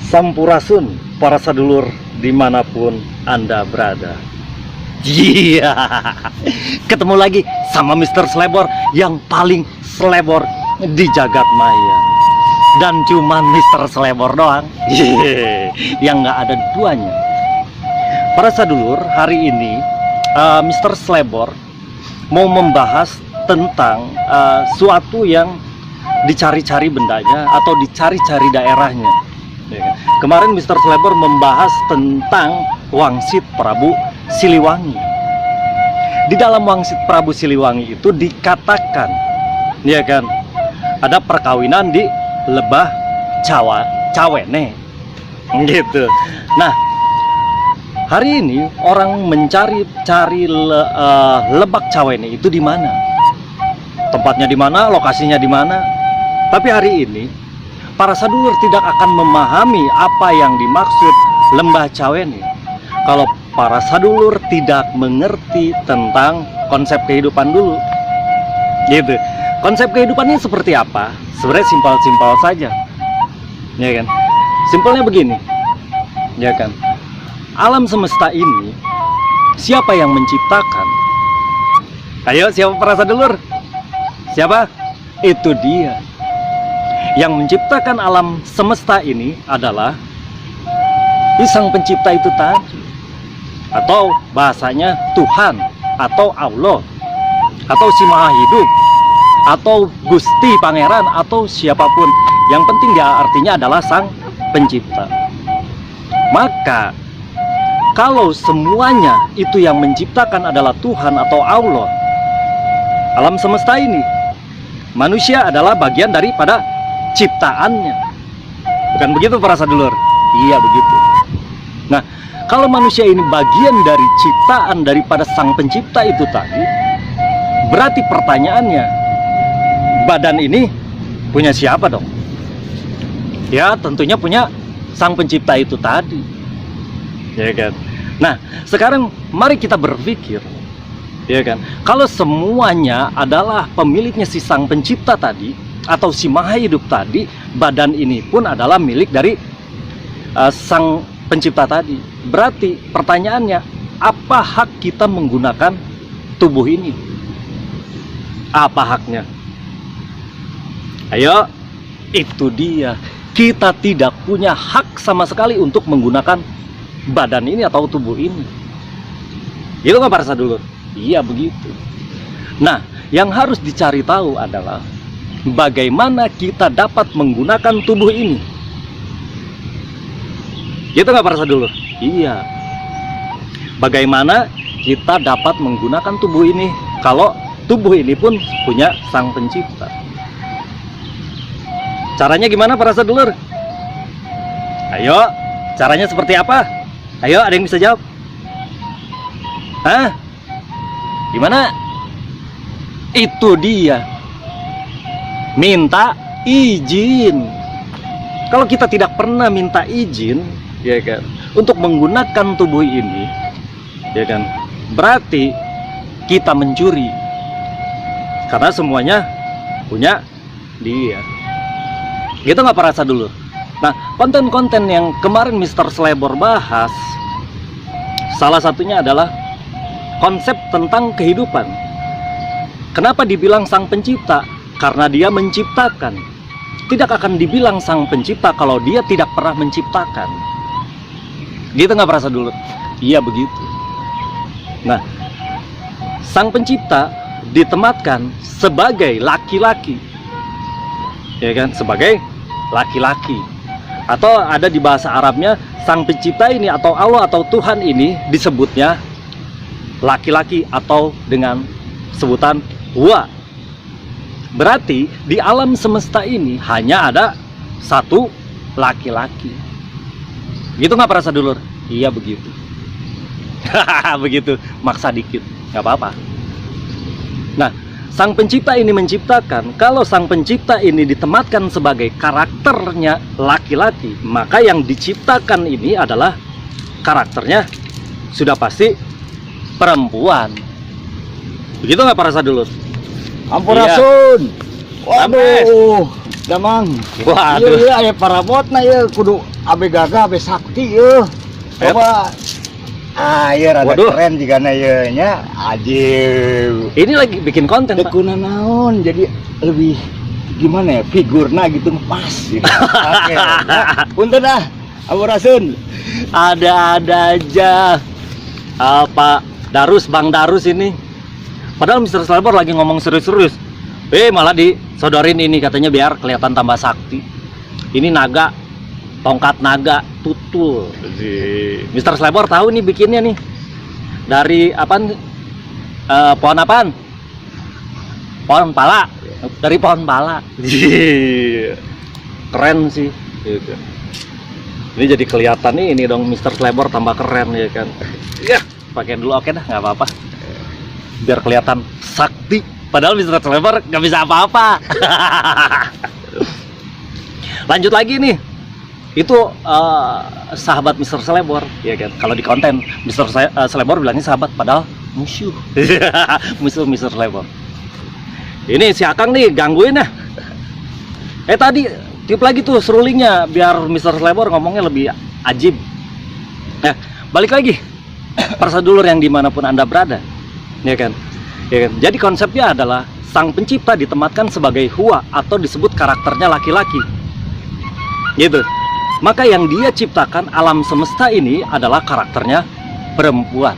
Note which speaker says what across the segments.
Speaker 1: Sampurasun para sedulur dimanapun Anda berada. Iya, ketemu lagi sama Mr. Slebor yang paling slebor di jagat maya. Dan cuman Mr. Slebor doang yang nggak ada duanya. Para sedulur, hari ini Mr. Slebor mau membahas tentang suatu yang dicari-cari bendanya atau dicari-cari daerahnya. Kemarin Mr. Slebor membahas tentang Wangsit Prabu Siliwangi. Di dalam Wangsit Prabu Siliwangi itu dikatakan, ya kan, ada perkawinan di Lebah Cawene, gitu. Nah, hari ini orang mencari Lebak Cawene itu di mana? Tempatnya di mana? Lokasinya di mana? Tapi hari ini para sedulur tidak akan memahami apa yang dimaksud Lembah Cawene kalau para sedulur tidak mengerti tentang konsep kehidupan dulu, gitu. Konsep kehidupannya seperti apa? Sebenarnya simpel-simpel saja, ya kan? Simpelnya begini, ya kan? Alam semesta ini siapa yang menciptakan? Ayo, siapa para sedulur? Siapa? Itu dia. Yang menciptakan alam semesta ini adalah Sang Pencipta itu tadi, atau bahasanya Tuhan, atau Allah, atau Si Maha Hidup, atau Gusti Pangeran, atau siapapun. Yang penting dia artinya adalah Sang Pencipta. Maka kalau semuanya itu yang menciptakan adalah Tuhan atau Allah, alam semesta ini, manusia adalah bagian daripada ciptaannya. Bukan begitu para sedulur? Iya begitu. Nah, kalau manusia ini bagian dari ciptaan daripada Sang Pencipta itu tadi, berarti pertanyaannya, badan ini punya siapa dong? Ya tentunya punya Sang Pencipta itu tadi, ya kan? Nah, sekarang mari kita berpikir, ya kan, kalau semuanya adalah pemiliknya si Sang Pencipta tadi atau Si Maha Hidup tadi, badan ini pun adalah milik dari Sang Pencipta tadi. Berarti pertanyaannya, apa hak kita menggunakan tubuh ini? Apa haknya? Ayo, itu dia. Kita tidak punya hak sama sekali untuk menggunakan badan ini atau tubuh ini. Gitu nggak para sedulur? Iya begitu. Nah, yang harus dicari tahu adalah bagaimana kita dapat menggunakan tubuh ini. Gitu nggak para sedulur? Iya. Bagaimana kita dapat menggunakan tubuh ini kalau tubuh ini pun punya Sang Pencipta? Caranya gimana para sedulur? Ayo, caranya seperti apa? Ayo, ada yang bisa jawab? Hah? Gimana? Itu dia. Minta izin. Kalau kita tidak pernah minta izin, ya kan, untuk menggunakan tubuh ini, ya kan, berarti kita mencuri. Karena semuanya punya dia. Gitu nggak para sedulur? Nah, konten-konten yang kemarin Mr. Slebor bahas, salah satunya adalah konsep tentang kehidupan. Kenapa dibilang Sang Pencipta? Karena dia menciptakan. Tidak akan dibilang Sang Pencipta kalau dia tidak pernah menciptakan. Gitu nggak para sedulur? Iya begitu. Nah, Sang Pencipta ditempatkan sebagai laki-laki, ya kan, sebagai laki-laki. Atau ada di bahasa Arabnya, Sang Pencipta ini atau Allah atau Tuhan ini disebutnya laki-laki atau dengan sebutan wa. Berarti di alam semesta ini hanya ada satu laki-laki. Gitu nggak para sedulur? Iya begitu. Begitu, maksa dikit, nggak apa-apa. Nah, Sang Pencipta ini menciptakan. Kalau Sang Pencipta ini ditempatkan sebagai karakternya laki-laki, maka yang diciptakan ini adalah karakternya sudah pasti perempuan. Begitu nggak para sedulur?
Speaker 2: Ampurasun.
Speaker 1: Waduh,
Speaker 2: Damang.
Speaker 1: Waduh.
Speaker 2: Iya aya parabotna ieu kudu abe gagah abe sakti ieu. Coba iya rada
Speaker 1: Waduh.
Speaker 2: keren jigana ieu nya. Ajib.
Speaker 1: Ini lagi bikin konten, Pak.
Speaker 2: Tekuna naon jadi lebih gimana ya figurna gitu pas gitu. Oke. Ya, punten ah. Ampurasun.
Speaker 1: Ada-ada aja. Pak Darus, Bang Darus ini. Padahal Mr. Slebor lagi ngomong serius-serius. Malah disodorin ini katanya biar kelihatan tambah sakti. Ini naga, tongkat naga, tutul. Mr. Slebor tahu nih bikinnya nih. Dari apaan? Pohon apaan? Pohon pala. Dari pohon pala. Keren sih. Gitu. Ini jadi kelihatan nih, ini dong Mr. Slebor tambah keren ya kan. Ya, pakai dulu oke dah, nggak apa-apa. Biar kelihatan sakti. Padahal Mr. Slebor nggak bisa apa-apa. Lanjut lagi nih. Itu sahabat Mr. Slebor ya kan. Kalau di konten Mr. Slebor bilangnya sahabat, padahal musuh. Musuh Mr. Slebor. Ini si Akang nih gangguin ya. Tadi tiup lagi tuh serulingnya biar Mr. Slebor ngomongnya lebih ajib. Balik lagi. Persadulur yang dimanapun Anda berada, ya kan? Ya kan? Jadi konsepnya adalah sang pencipta ditempatkan sebagai Hua atau disebut karakternya laki-laki. Gitu. Maka yang dia ciptakan alam semesta ini adalah karakternya perempuan.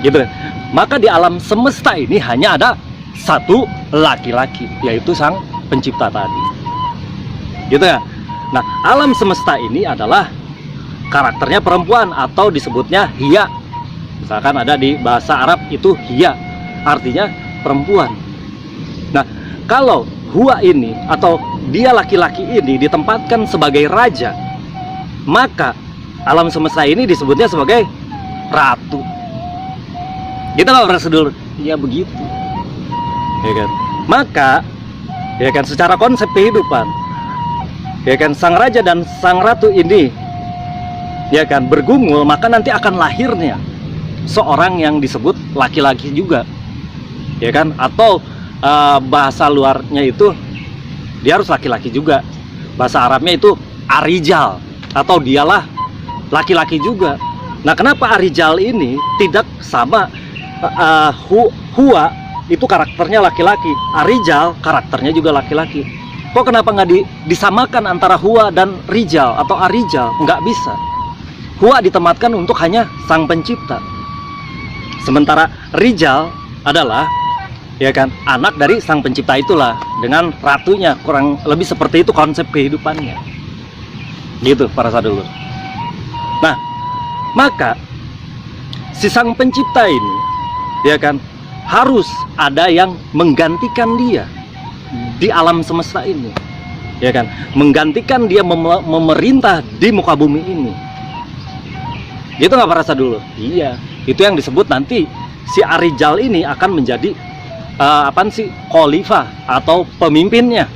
Speaker 1: Gitu. Maka di alam semesta ini hanya ada satu laki-laki, yaitu sang pencipta tadi. Gitu ya. Nah, alam semesta ini adalah karakternya perempuan atau disebutnya Hiya. Misalkan ada di bahasa Arab itu Hiya, artinya perempuan. Nah, kalau Hua ini atau dia laki-laki ini ditempatkan sebagai raja, maka alam semesta ini disebutnya sebagai ratu. Gitu nggak prosedur? Ya begitu. Ya kan? Maka ya kan secara konsep kehidupan, ya kan sang raja dan sang ratu ini ya kan bergumul, maka nanti akan lahirnya seorang yang disebut laki-laki juga, ya kan? Atau bahasa luarnya itu dia harus laki-laki juga. Bahasa Arabnya itu Arijal, atau dialah laki-laki juga. Nah, kenapa Arijal ini tidak sama Hua itu karakternya laki-laki, Arijal karakternya juga laki-laki? Kok kenapa nggak disamakan antara Hua dan Rijal atau Arijal? Nggak bisa. Hua ditempatkan untuk hanya sang pencipta, sementara Rijal adalah ya kan anak dari sang pencipta itulah dengan ratunya. Kurang lebih seperti itu konsep kehidupannya, gitu para sadulur. Nah, maka si sang pencipta ini ya kan harus ada yang menggantikan dia di alam semesta ini, ya kan, menggantikan dia memerintah di muka bumi ini. Gitu nggak para sadulur? Iya, itu yang disebut nanti si Arijal ini akan menjadi khalifah atau pemimpinnya.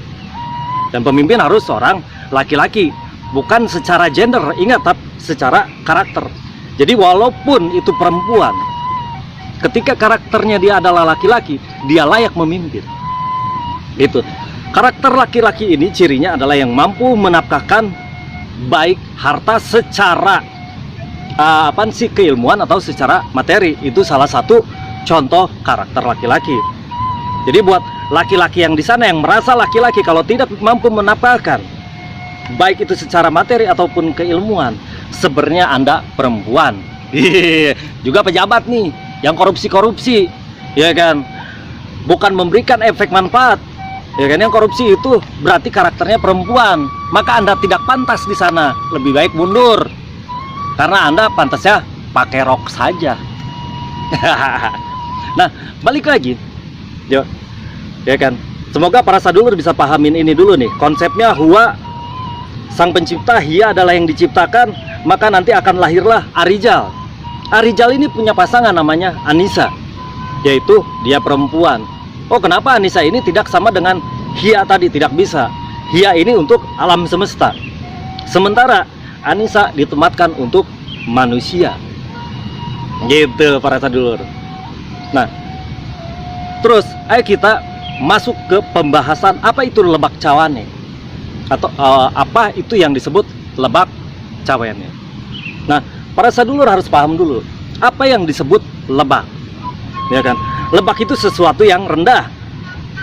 Speaker 1: Dan pemimpin harus seorang laki-laki, bukan secara gender, ingat, tapi secara karakter. Jadi walaupun itu perempuan, ketika karakternya dia adalah laki-laki, dia layak memimpin. Itu karakter laki-laki ini cirinya adalah yang mampu menafkahkan baik harta secara keilmuan atau secara materi. Itu salah satu contoh karakter laki-laki. Jadi buat laki-laki yang di sana yang merasa laki-laki kalau tidak mampu menafkahkan baik itu secara materi ataupun keilmuan, sebenarnya Anda perempuan. Juga pejabat nih yang korupsi, ya kan, bukan memberikan efek manfaat, ya kan, yang korupsi itu berarti karakternya perempuan, maka Anda tidak pantas di sana. Lebih baik mundur, karena Anda pantasnya pakai rok saja. Nah, balik lagi, ya kan. Semoga para sadulur bisa pahamin ini dulu nih. Konsepnya Hua, sang pencipta, Hiya adalah yang diciptakan, maka nanti akan lahirlah Arijal. Arijal ini punya pasangan namanya Anissa, yaitu dia perempuan. Oh, kenapa Anissa ini tidak sama dengan Hiya tadi? Tidak bisa. Hiya ini untuk alam semesta, sementara Anissa ditempatkan untuk manusia. Gitu para sadulur. Nah, terus ayo kita masuk ke pembahasan apa itu lebak cawane atau apa itu yang disebut lebak cawane. Nah, para sadulur harus paham dulu apa yang disebut lebak, ya kan? Lebak itu sesuatu yang rendah,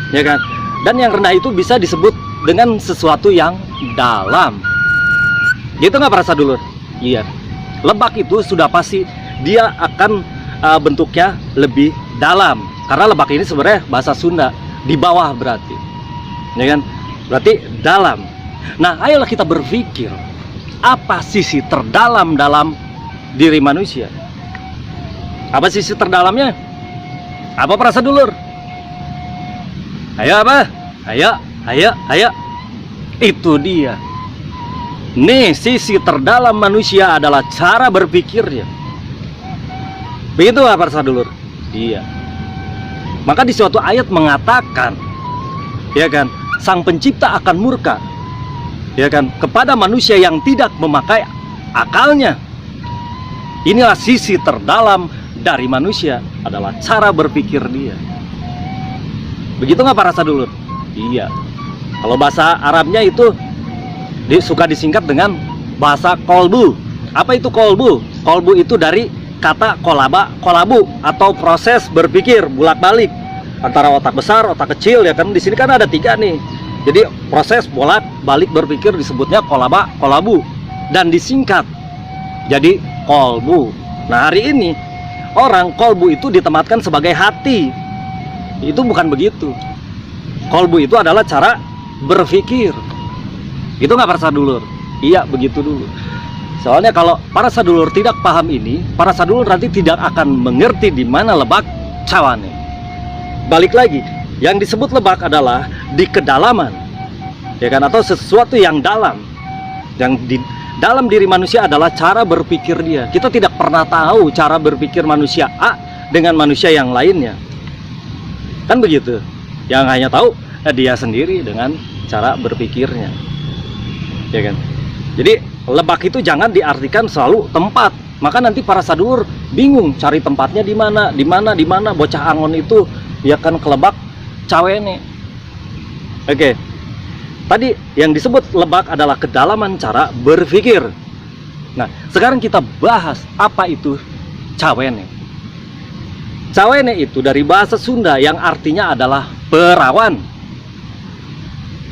Speaker 1: ya kan? Dan yang rendah itu bisa disebut dengan sesuatu yang dalam. Gitu nggak para sadulur? Iya. Lebak itu sudah pasti dia akan bentuknya lebih dalam, karena lebak ini sebenarnya bahasa Sunda, di bawah berarti, ya kan? Berarti dalam. Nah, ayolah kita berpikir apa sisi terdalam dalam diri manusia. Apa sisi terdalamnya? Apa para sadulur? Ayo apa? Ayo. Itu dia. Nih, sisi terdalam manusia adalah cara berpikirnya. Begitu apa para sadulur? Iya. Maka di suatu ayat mengatakan, ya kan, Sang Pencipta akan murka, ya kan, kepada manusia yang tidak memakai akalnya. Inilah sisi terdalam dari manusia, adalah cara berpikir dia. Begitu nggak para sadulur? Iya. Kalau bahasa Arabnya itu suka disingkat dengan bahasa kolbu. Apa itu kolbu? Kolbu itu dari kata kolabu atau proses berpikir bolak-balik antara otak besar, otak kecil, ya kan? Di sini kan ada 3 nih. Jadi proses bolak-balik berpikir disebutnya kolabu dan disingkat jadi kolbu. Nah, hari ini orang kolbu itu ditempatkan sebagai hati. Itu bukan begitu. Kolbu itu adalah cara berpikir. Itu nggak para sadulur? Iya, begitu dulu. Soalnya kalau para sadulur tidak paham ini, para sadulur nanti tidak akan mengerti di mana lebak cawane. Balik lagi, yang disebut lebak adalah di kedalaman, ya kan, atau sesuatu yang dalam. Yang di dalam diri manusia adalah cara berpikir dia. Kita tidak pernah tahu cara berpikir manusia A dengan manusia yang lainnya. Kan begitu. Yang hanya tahu dia sendiri dengan cara berpikirnya. Ya kan? Jadi lebak itu jangan diartikan selalu tempat. Maka nanti para sadulur bingung cari tempatnya di mana bocah Angon itu ya kan kelebak cawene. Oke. Tadi yang disebut lebak adalah kedalaman cara berpikir. Nah, sekarang kita bahas apa itu cawene. Cawene itu dari bahasa Sunda yang artinya adalah perawan.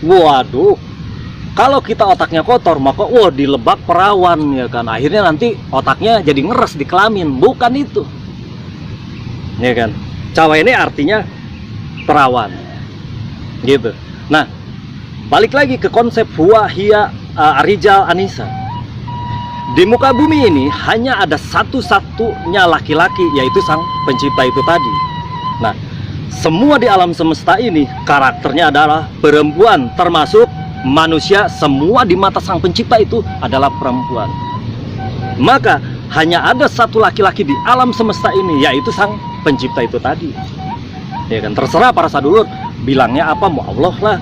Speaker 1: Waduh, kalau kita otaknya kotor, maka dilebak perawan, ya kan. Akhirnya nanti otaknya jadi ngeres di kelamin. Bukan itu, ya kan. Cawene artinya perawan, gitu. Nah, balik lagi ke konsep huwa hiya arijal anisa. Di muka bumi ini hanya ada satu-satunya laki-laki, yaitu Sang Pencipta itu tadi. Nah, semua di alam semesta ini karakternya adalah perempuan, termasuk manusia. Semua di mata Sang Pencipta itu adalah perempuan. Maka hanya ada satu laki-laki di alam semesta ini, yaitu Sang Pencipta itu tadi. Ya kan, terserah para sadulur bilangnya apa, mau Allah lah,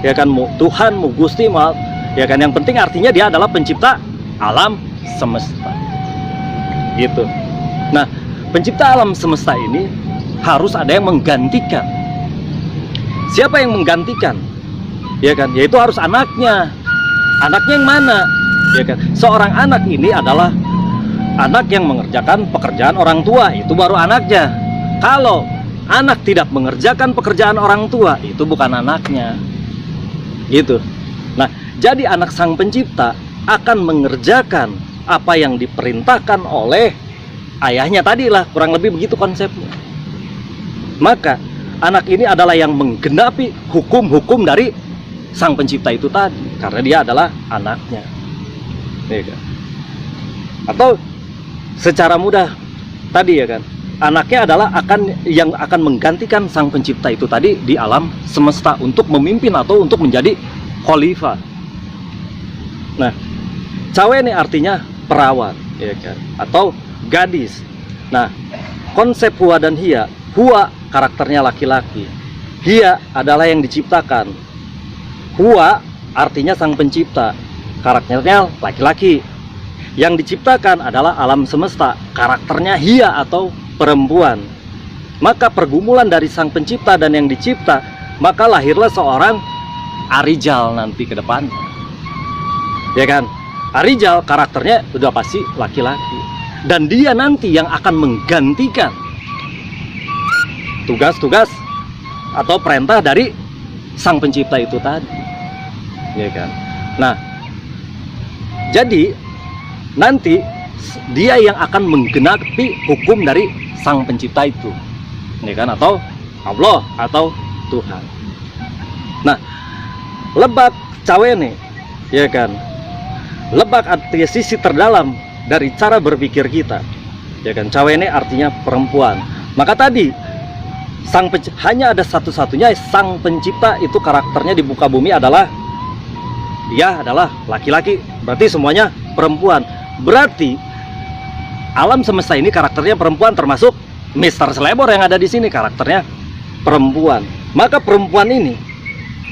Speaker 1: ya kan, mau Tuhan, mau Gusti, mau, ya kan, yang penting artinya dia adalah pencipta alam semesta. Gitu. Nah, pencipta alam semesta ini harus ada yang menggantikan. Siapa yang menggantikan? Ya kan, yaitu harus anaknya. Anaknya yang mana? Ya kan, seorang anak ini adalah anak yang mengerjakan pekerjaan orang tua, itu baru anaknya. Kalau anak tidak mengerjakan pekerjaan orang tua, itu bukan anaknya. Gitu. Nah, jadi anak Sang Pencipta akan mengerjakan apa yang diperintahkan oleh ayahnya tadilah, kurang lebih begitu konsepnya. Maka anak ini adalah yang menggenapi hukum-hukum dari Sang Pencipta itu tadi, karena dia adalah anaknya, ya kan? Atau secara mudah tadi, ya kan, anaknya adalah yang akan menggantikan Sang Pencipta itu tadi di alam semesta untuk memimpin atau untuk menjadi khalifah. Nah, cawene artinya perawan, ya kan, atau gadis. Nah, konsep huwa dan hiya, huwa karakternya laki-laki, hiya adalah yang diciptakan. Huwa artinya Sang Pencipta, karakternya laki-laki. Yang diciptakan adalah alam semesta, karakternya hiya atau perempuan. Maka pergumulan dari Sang Pencipta dan yang dicipta maka lahirlah seorang Arijal nanti ke depan. Ya kan? Arijal karakternya sudah pasti laki-laki. Dan dia nanti yang akan menggantikan tugas-tugas atau perintah dari sang pencipta itu tadi. Ya kan? Nah, jadi nanti dia yang akan menggenapi hukum dari sang pencipta itu. Ya kan? Atau Allah atau Tuhan. Nah, lebak cawene, ya kan? Lebak artinya sisi terdalam dari cara berpikir kita, ya kan? Cawene artinya perempuan. Maka tadi hanya ada satu-satunya sang pencipta itu karakternya di muka bumi adalah dia adalah laki-laki. Berarti semuanya perempuan. Berarti alam semesta ini karakternya perempuan, termasuk Mr. Slebor yang ada di sini karakternya perempuan. Maka perempuan ini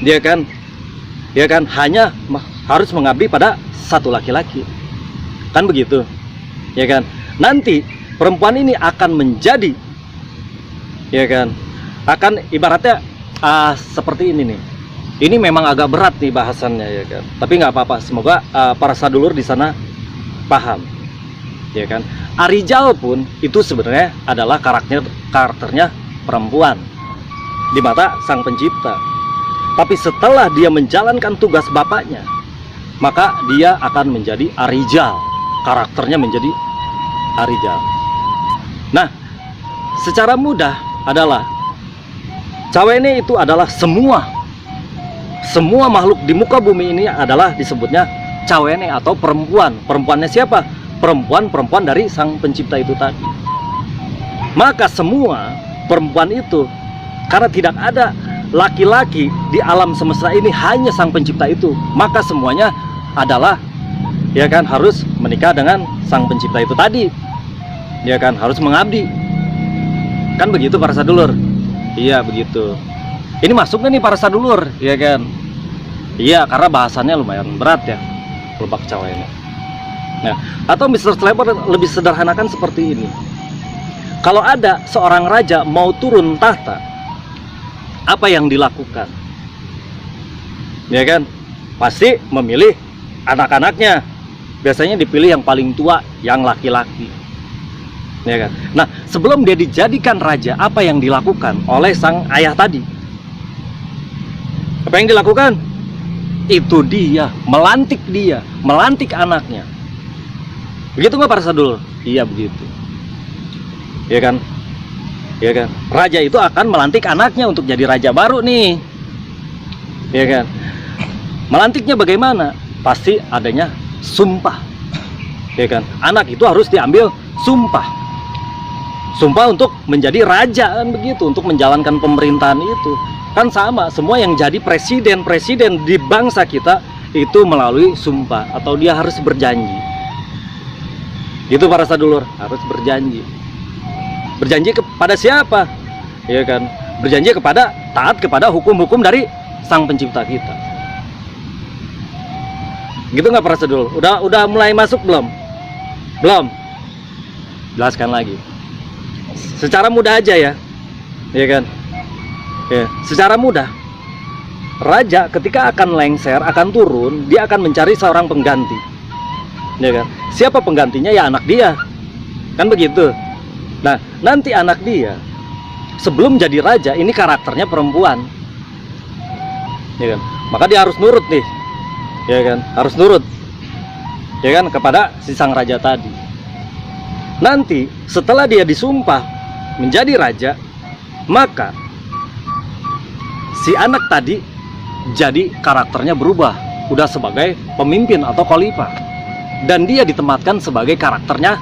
Speaker 1: dia kan hanya harus mengabdi pada satu laki-laki, kan begitu, ya kan? Nanti perempuan ini akan menjadi, ya kan, akan ibaratnya seperti ini nih. Ini memang agak berat nih bahasannya, ya kan? Tapi nggak apa-apa. Semoga para sadulur di sana paham, ya kan? Arijal pun itu sebenarnya adalah karakternya perempuan di mata sang pencipta. Tapi setelah dia menjalankan tugas bapaknya, maka dia akan menjadi Arijal. Karakternya menjadi Arijal. Nah, secara mudah adalah cawene itu adalah semua makhluk di muka bumi ini adalah disebutnya cawene atau perempuan. Perempuannya siapa? Perempuan dari sang pencipta itu tadi. Maka semua perempuan itu, karena tidak ada laki-laki di alam semesta ini, hanya sang pencipta itu, maka semuanya adalah, ya kan, harus menikah dengan sang pencipta itu tadi, ya kan, harus mengabdi, kan begitu para sadulur? Iya begitu. Ini masuk nih para sadulur, ya kan? Iya, karena bahasannya lumayan berat ya, lebak cawa ini. Nah, atau Mr. Slebor lebih sederhanakan seperti ini. Kalau ada seorang raja mau turun tahta, apa yang dilakukan? Ya kan? Pasti memilih anak-anaknya. Biasanya dipilih yang paling tua, yang laki-laki. Ya kan? Nah, sebelum dia dijadikan raja, apa yang dilakukan oleh sang ayah tadi? Apa yang dilakukan? Itu dia, melantik anaknya. Begitu nggak para sadulur? Iya begitu. Ya kan? Ya kan? Raja itu akan melantik anaknya untuk jadi raja baru nih. Ya kan? Melantiknya bagaimana? Pasti adanya sumpah. Ya kan? Anak itu harus diambil sumpah. Sumpah untuk menjadi raja, kan begitu, untuk menjalankan pemerintahan itu. Kan sama, semua yang jadi presiden di bangsa kita itu melalui sumpah atau dia harus berjanji. Itu para sadulur, harus berjanji. Berjanji kepada siapa? Ya kan? Berjanji kepada taat kepada hukum-hukum dari sang pencipta kita. Gitu nggak para sadulur? Udah mulai masuk belum? Belum? Jelaskan lagi. Secara mudah aja ya. Ya kan? Ya, secara mudah. Raja ketika akan lengser, akan turun, dia akan mencari seorang pengganti. Ya kan? Siapa penggantinya? Ya anak dia. Kan begitu. Nah, nanti anak dia sebelum jadi raja ini karakternya perempuan. Ya kan? Maka dia harus nurut nih. Ya kan? Harus nurut. Ya kan, kepada si sang raja tadi. Nanti setelah dia disumpah menjadi raja, maka si anak tadi jadi karakternya berubah, udah sebagai pemimpin atau khalifah, dan dia ditempatkan sebagai karakternya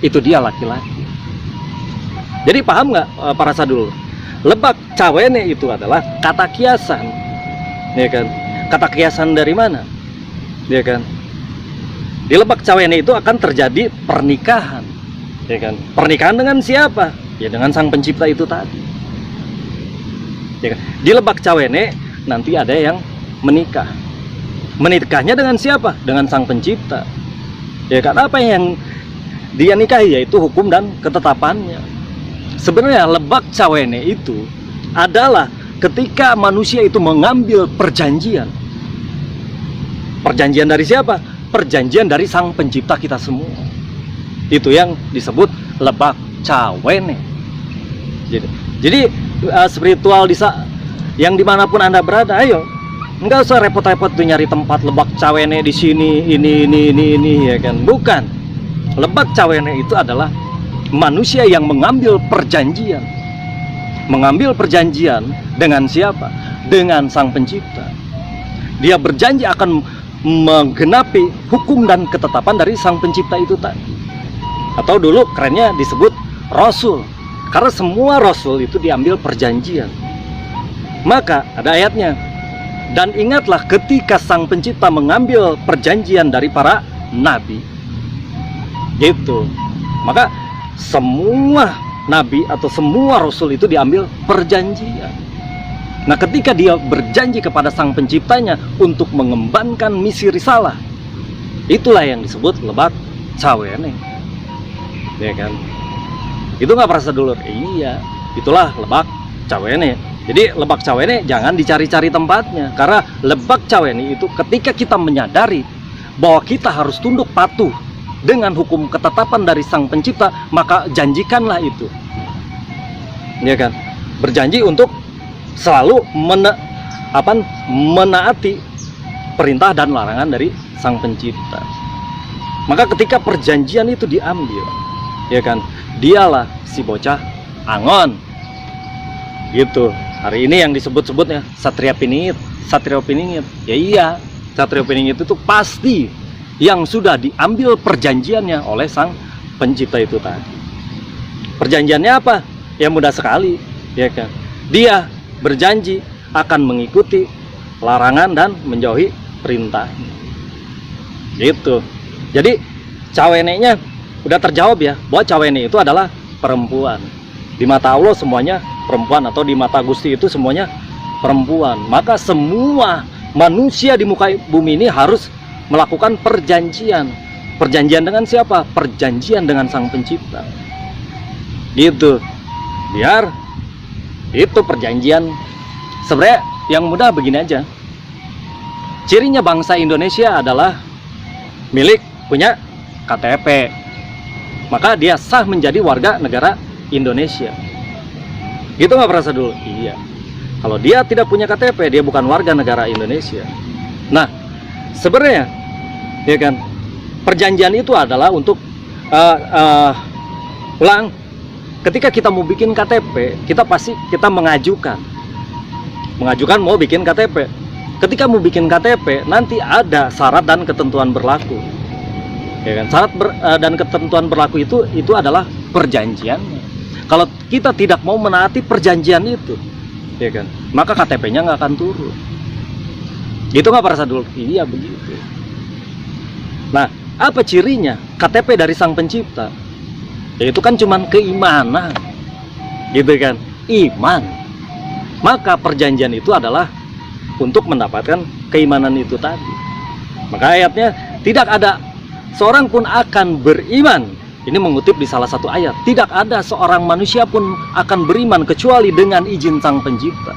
Speaker 1: itu dia laki-laki. Jadi paham nggak para sadulur? Lebak cawene itu adalah kata kiasan, ya kan? Kata kiasan dari mana? Ya kan? Di lebak cawene itu akan terjadi pernikahan, ya kan? Pernikahan dengan siapa? Ya dengan sang pencipta itu tadi. Ya kan? Di lebak cawene nanti ada yang menikah. Menikahnya dengan siapa? Dengan sang pencipta. Ya kan? Apa yang dia nikahi? Yaitu hukum dan ketetapannya. Sebenarnya lebak cawene itu adalah ketika manusia itu mengambil perjanjian. Perjanjian dari siapa? Perjanjian dari Sang Pencipta kita semua. Itu yang disebut lebak cawene. Jadi spiritual yang dimanapun Anda berada, ayo, nggak usah repot-repot tuh nyari tempat lebak cawene di sini, ini, ya kan? Bukan. Lebak cawene itu adalah manusia yang mengambil perjanjian. Mengambil perjanjian dengan siapa? Dengan Sang Pencipta. Dia berjanji akan menggenapi hukum dan ketetapan dari Sang Pencipta itu tadi. Atau dulu kerennya disebut Rasul. Karena semua Rasul itu diambil perjanjian. Maka ada ayatnya. Dan ingatlah ketika Sang Pencipta mengambil perjanjian dari para nabi. Gitu. Maka semua nabi atau semua Rasul itu diambil perjanjian. Nah, ketika dia berjanji kepada Sang Penciptanya untuk mengembankan misi risalah, itulah yang disebut lebak cawene. Ya kan? Itu nggak perasa dulur. Iya, itulah lebak cawene. Jadi lebak cawene jangan dicari-cari tempatnya, karena lebak cawene itu ketika kita menyadari bahwa kita harus tunduk patuh dengan hukum ketetapan dari Sang Pencipta, maka janjikanlah itu. Ya kan? Berjanji untuk selalu menaati perintah dan larangan dari Sang Pencipta. Maka ketika perjanjian itu diambil, ya kan, dialah si bocah angon. Gitu. Hari ini yang disebut-sebutnya Satria Piningit, Satrio Piningit. Ya iya, Satrio Piningit itu pasti yang sudah diambil perjanjiannya oleh Sang Pencipta itu tadi. Perjanjiannya apa? Ya mudah sekali, ya kan. Dia berjanji akan mengikuti larangan dan menjauhi perintah. Gitu. Jadi cawene-nya udah terjawab ya, bahwa cawene itu adalah perempuan. Di mata Allah semuanya perempuan, atau di mata Gusti itu semuanya perempuan. Maka semua manusia di muka bumi ini harus melakukan perjanjian. Perjanjian dengan siapa? Perjanjian dengan Sang Pencipta. Gitu. Biar itu perjanjian. Sebenarnya yang mudah begini aja. Cirinya bangsa Indonesia adalah milik punya KTP. Maka dia sah menjadi warga negara Indonesia. Gitu nggak perasa dulu? Iya. Kalau dia tidak punya KTP, dia bukan warga negara Indonesia. Nah, sebenarnya, ya kan, perjanjian itu adalah untuk ulang. Ketika kita mau bikin KTP, kita mengajukan mau bikin KTP. Ketika mau bikin KTP, nanti ada syarat dan ketentuan berlaku. Ya kan? Syarat dan ketentuan berlaku itu adalah perjanjiannya. Kalau kita tidak mau menaati perjanjian itu, ya kan, maka KTP-nya nggak akan turun. Itu nggak perasa dulu? Iya begitu. Nah, apa cirinya KTP dari Sang Pencipta? Itu kan cuman keimanan, gitu kan, iman. Maka perjanjian itu adalah untuk mendapatkan keimanan itu tadi. Maka ayatnya, tidak ada seorang pun akan beriman. Ini mengutip di salah satu ayat. Tidak ada seorang manusia pun akan beriman kecuali dengan izin Sang Pencipta.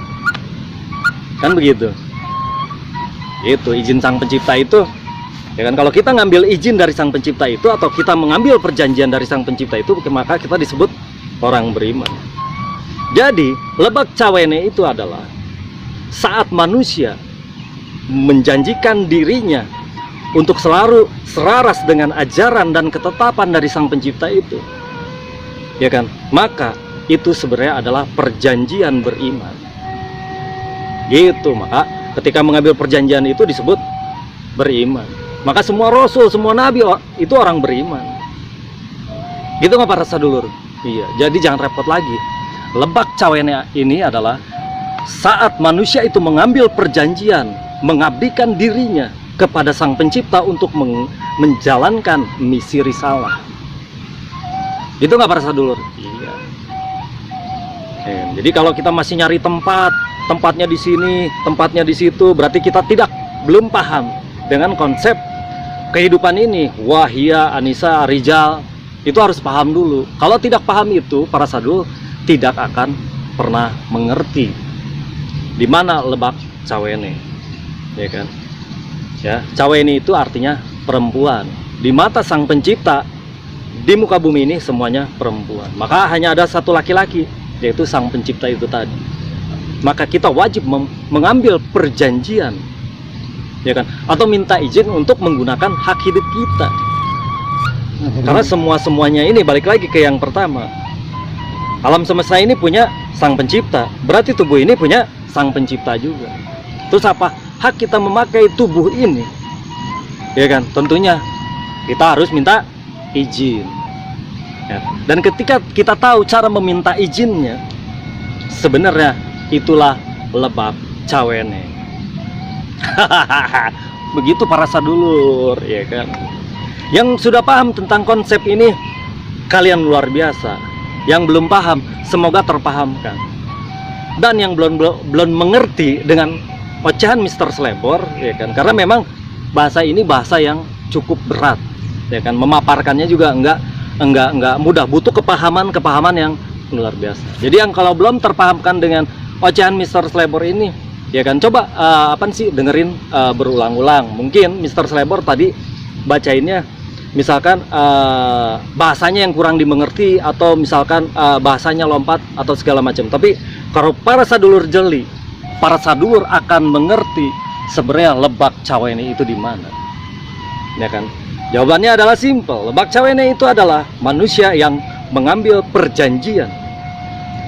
Speaker 1: Kan begitu. Itu izin Sang Pencipta itu, ya kan, kalau kita ngambil izin dari Sang Pencipta itu, atau kita mengambil perjanjian dari Sang Pencipta itu, maka kita disebut orang beriman. Jadi lebak cawene itu adalah saat manusia menjanjikan dirinya untuk selalu selaras dengan ajaran dan ketetapan dari Sang Pencipta itu, ya kan, maka itu sebenarnya adalah perjanjian beriman. Gitu. Maka ketika mengambil perjanjian itu disebut beriman. Maka semua Rasul, semua Nabi itu orang beriman. Gitu nggak para sadulur? Iya. Jadi jangan repot lagi. Lebak cawene ini adalah saat manusia itu mengambil perjanjian, mengabdikan dirinya kepada Sang Pencipta untuk menjalankan misi risalah. Itu nggak para sadulur? Iya. Jadi kalau kita masih nyari tempatnya di sini, tempatnya di situ, berarti kita belum paham dengan konsep kehidupan ini. Wahia, Anissa, Rijal, itu harus paham dulu. Kalau tidak paham itu, para sadul tidak akan pernah mengerti di mana Lebak Cawene, ya kan? Ya, Cawene itu artinya perempuan. Di mata Sang Pencipta, di muka bumi ini semuanya perempuan. Maka hanya ada satu laki-laki, yaitu Sang Pencipta itu tadi. Maka kita wajib mengambil perjanjian, ya kan? Atau minta izin untuk menggunakan hak hidup kita. Karena semuanya ini balik lagi ke yang pertama. Alam semesta ini punya Sang Pencipta, berarti tubuh ini punya Sang Pencipta juga. Terus apa hak kita memakai tubuh ini? Ya kan, tentunya kita harus minta izin, ya. Dan ketika kita tahu cara meminta izinnya, sebenarnya itulah Lebak Cawene. Begitu para sadulur, ya kan. Yang sudah paham tentang konsep ini, kalian luar biasa. Yang belum paham, semoga terpahamkan. Dan yang belum mengerti dengan ocehan Mr. Slebor, ya kan, karena memang bahasa ini bahasa yang cukup berat, ya kan, memaparkannya juga enggak mudah, butuh kepahaman yang luar biasa. Jadi yang kalau belum terpahamkan dengan ocehan Mr. Slebor ini, ya kan, coba dengerin berulang-ulang. Mungkin Mr. Slebor tadi bacainnya misalkan bahasanya yang kurang dimengerti, atau misalkan bahasanya lompat atau segala macam. Tapi kalau para sadulur jeli, para sadulur akan mengerti sebenarnya Lebak Cawene itu di mana, ya kan? Jawabannya adalah simpel. Lebak Cawene itu adalah manusia yang mengambil perjanjian.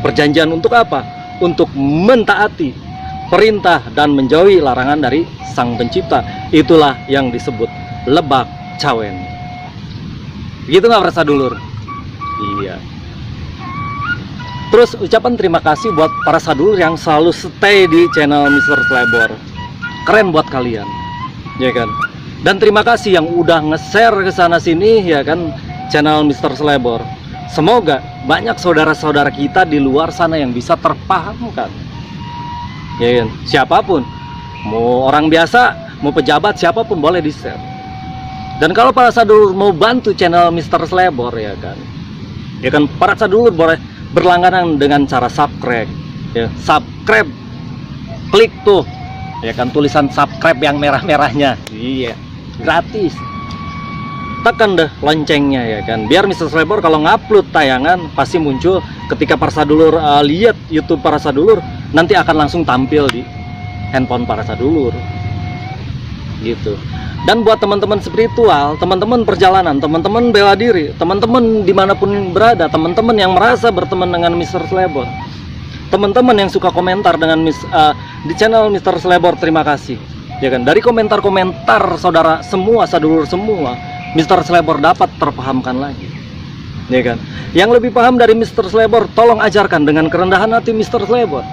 Speaker 1: Perjanjian untuk apa? Untuk mentaati perintah dan menjauhi larangan dari Sang Pencipta. Itulah yang disebut Lebak Cawene. Begitu nggak para sadulur? Iya. Terus ucapan terima kasih buat para sadulur yang selalu stay di channel Mr. Slebor. Keren buat kalian, ya kan? Dan terima kasih yang udah nge-share ke sana sini, ya kan, channel Mr. Slebor. Semoga banyak saudara-saudara kita di luar sana yang bisa terpahamkan, ya kan? Siapapun, mau orang biasa, mau pejabat, siapapun boleh di-share. Dan kalau para sadulur mau bantu channel Mr. Slebor, ya kan, para sadulur boleh berlangganan dengan cara subscribe, ya, subscribe, klik tuh, ya kan, tulisan subscribe yang merah-merahnya, iya, gratis. Tekan deh loncengnya, ya kan, biar Mr. Slebor kalau ngupload tayangan pasti muncul. Ketika para sadulur lihat YouTube para sadulur, nanti akan langsung tampil di handphone para sadulur, gitu. Dan buat teman-teman spiritual, teman-teman perjalanan, teman-teman bela diri, teman-teman dimanapun berada, teman-teman yang merasa berteman dengan Mr. Slebor, teman-teman yang suka komentar dengan di channel Mr. Slebor, terima kasih, ya kan. Dari komentar-komentar saudara semua, sadulur semua, Mr. Slebor dapat terpahamkan lagi, ya kan. Yang lebih paham dari Mr. Slebor, tolong ajarkan dengan kerendahan hati Mr. Slebor.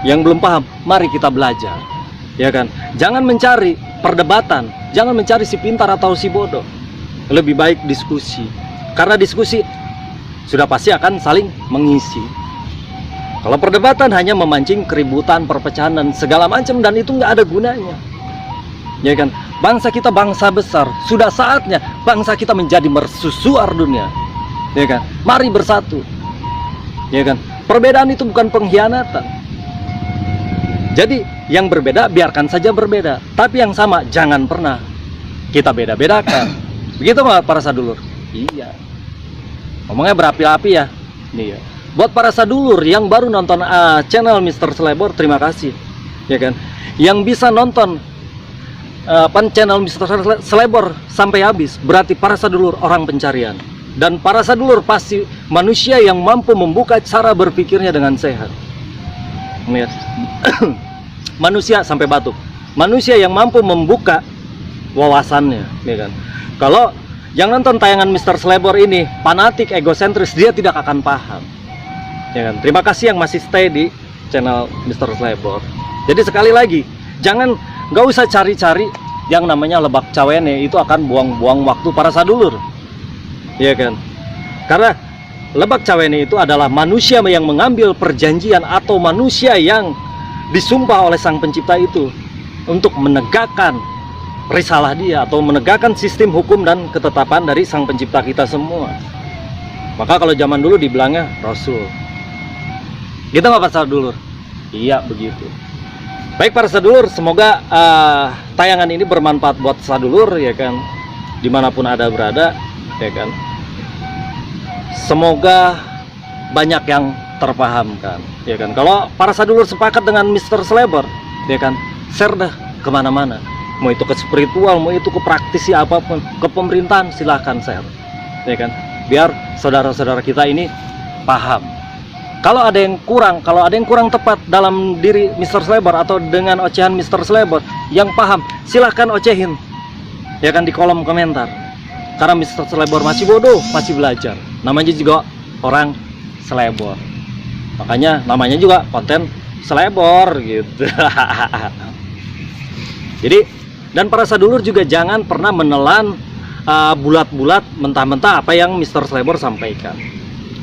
Speaker 1: Yang belum paham, mari kita belajar, ya kan. Jangan mencari perdebatan, jangan mencari si pintar atau si bodoh. Lebih baik diskusi, karena diskusi sudah pasti akan saling mengisi. Kalau perdebatan hanya memancing keributan, perpecahan dan segala macam, dan itu nggak ada gunanya, ya kan. Bangsa kita bangsa besar, sudah saatnya bangsa kita menjadi mercusuar dunia, ya kan. Mari bersatu, ya kan. Perbedaan itu bukan pengkhianatan. Jadi yang berbeda biarkan saja berbeda, tapi yang sama jangan pernah kita beda-bedakan. Begitu nggak para sadulur? Iya. Ngomongnya berapi-api ya. Iya. Buat para sadulur yang baru nonton channel Mr. Slebor, terima kasih, ya kan. Yang bisa nonton channel Mr. Slebor sampai habis, berarti para sadulur orang pencarian. Dan para sadulur pasti manusia yang mampu membuka cara berpikirnya dengan sehat. Lihat. Manusia sampai batuk. Manusia yang mampu membuka wawasannya, ya kan. Kalau yang nonton tayangan Mr. Slebor ini fanatik, egosentris, dia tidak akan paham, ya kan. Terima kasih yang masih stay di channel Mr. Slebor. Jadi sekali lagi, nggak usah cari-cari yang namanya Lebak Cawene, itu akan buang-buang waktu para sadulur, ya kan. Karena Lebak Cawene itu adalah manusia yang mengambil perjanjian, atau manusia yang disumpah oleh Sang Pencipta itu untuk menegakkan risalah dia, atau menegakkan sistem hukum dan ketetapan dari Sang Pencipta kita semua. Maka kalau zaman dulu dibilangnya Rasul. Gitu nggak Pak Sadulur? Iya begitu. Baik para sedulur, semoga tayangan ini bermanfaat buat sadulur ya kan, dimanapun ada berada ya kan. Semoga banyak yang terpahamkan ya kan. Kalau para sadulur sepakat dengan Mr. Slebor ya kan, share dah kemana-mana, mau itu ke spiritual, mau itu ke praktisi apapun, ke pemerintahan, silahkan share ya kan, biar saudara-saudara kita ini paham. Kalau ada yang kurang tepat dalam diri Mr. Slebor atau dengan ocehan Mr. Slebor yang paham, silahkan ocehin ya kan di kolom komentar. Karena Mr. Slebor masih bodoh, masih belajar. Namanya juga orang Slebor, makanya namanya juga konten Slebor gitu. Jadi, dan para sadulur juga jangan pernah menelan bulat-bulat mentah-mentah apa yang Mr. Slebor sampaikan.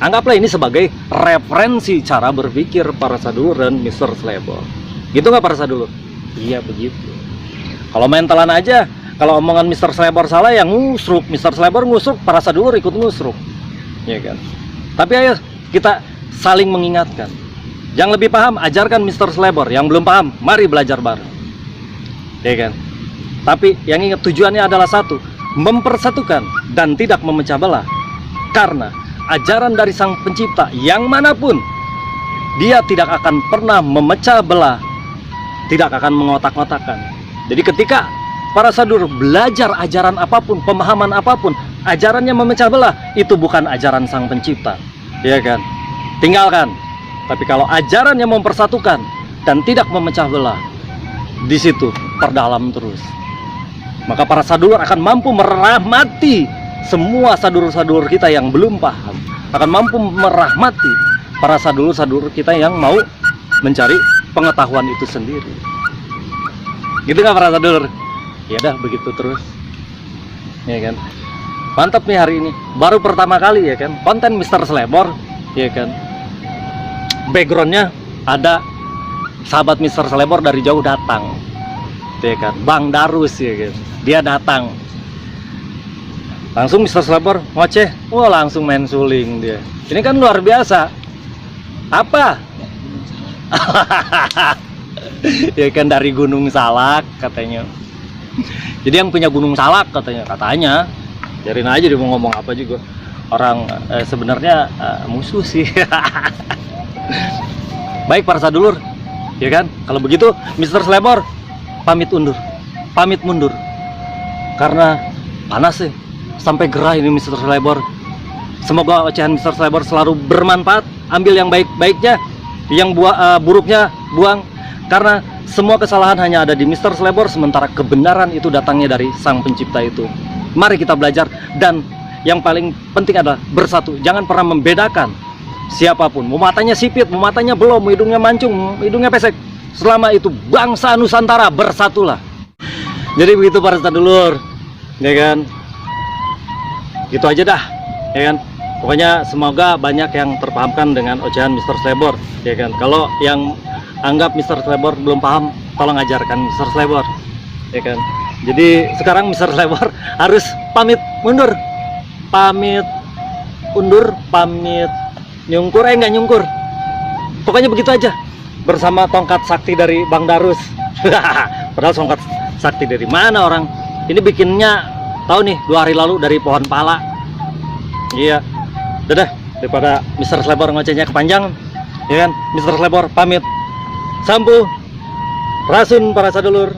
Speaker 1: Anggaplah ini sebagai referensi cara berpikir para sadulur dan Mr. Slebor. Gitu nggak para sadulur? Iya begitu. Kalau main telan aja, kalau omongan Mr. Slebor salah yang ngusruk, Mr. Slebor ngusruk, para sadulur ikut ngusruk, ya kan? Tapi ayo kita saling mengingatkan. Yang lebih paham ajarkan Mr. Slebor, yang belum paham mari belajar bareng, ya kan? Tapi yang ingat tujuannya adalah satu, mempersatukan dan tidak memecah belah. Karena ajaran dari Sang Pencipta yang manapun, dia tidak akan pernah memecah belah, tidak akan mengotak-ngotakan. Jadi ketika para sadulur belajar ajaran apapun, pemahaman apapun, ajarannya memecah belah, itu bukan ajaran Sang Pencipta, ya kan? Tinggalkan. Tapi kalau ajarannya mempersatukan dan tidak memecah belah, di situ perdalam terus. Maka para sadulur akan mampu merahmati semua sadulur-sadulur kita yang belum paham, akan mampu merahmati para sadulur-sadulur kita yang mau mencari pengetahuan itu sendiri. Gitu nggak para sadulur? Ya dah begitu terus, ya kan. Mantap nih hari ini, baru pertama kali ya kan konten Mr. Slebor, ya kan. Backgroundnya ada sahabat Mr. Slebor dari jauh datang, ya kan. Bang Darus ya kan, dia datang. Langsung Mr. Slebor ngoceh, wah langsung main suling dia. Ini kan luar biasa. Apa? Ya kan dari Gunung Salak katanya. Jadi yang punya Gunung Salak katanya. Biarin aja dia mau ngomong apa juga. Orang sebenarnya musuh sih. Baik para sadulur, ya kan? Kalau begitu Mr. Slebor pamit mundur. Karena panas sih. Sampai gerah ini Mr. Slebor. Semoga ocehan Mr. Slebor selalu bermanfaat. Ambil yang baik-baiknya, yang buruknya buang. Karena semua kesalahan hanya ada di Mr. Slebor, sementara kebenaran itu datangnya dari Sang Pencipta itu. Mari kita belajar, dan yang paling penting adalah bersatu. Jangan pernah membedakan siapapun. Mau matanya sipit, mau matanya belum, mau hidungnya mancung, hidungnya pesek. Selama itu bangsa Nusantara, bersatulah. Jadi begitu para sadulur, ya kan? Gitu aja dah, ya kan. Pokoknya semoga banyak yang terpahamkan dengan ocehan Mr. Slebor, ya kan. Kalau yang anggap Mr. Slebor belum paham, tolong ajarkan Mr. Slebor, ya kan. Jadi sekarang Mr. Slebor harus pamit undur, pamit nyungkur, nggak nyungkur. Pokoknya begitu aja, bersama tongkat sakti dari Bang Darus. Padahal tongkat sakti dari mana orang? Ini bikinnya tahu nih 2 hari lalu dari pohon pala. Iya, dadah, daripada Mr. Slebor ngocehnya kepanjangan, ya kan. Mr. Slebor pamit. Sampu, rasun para sadulur.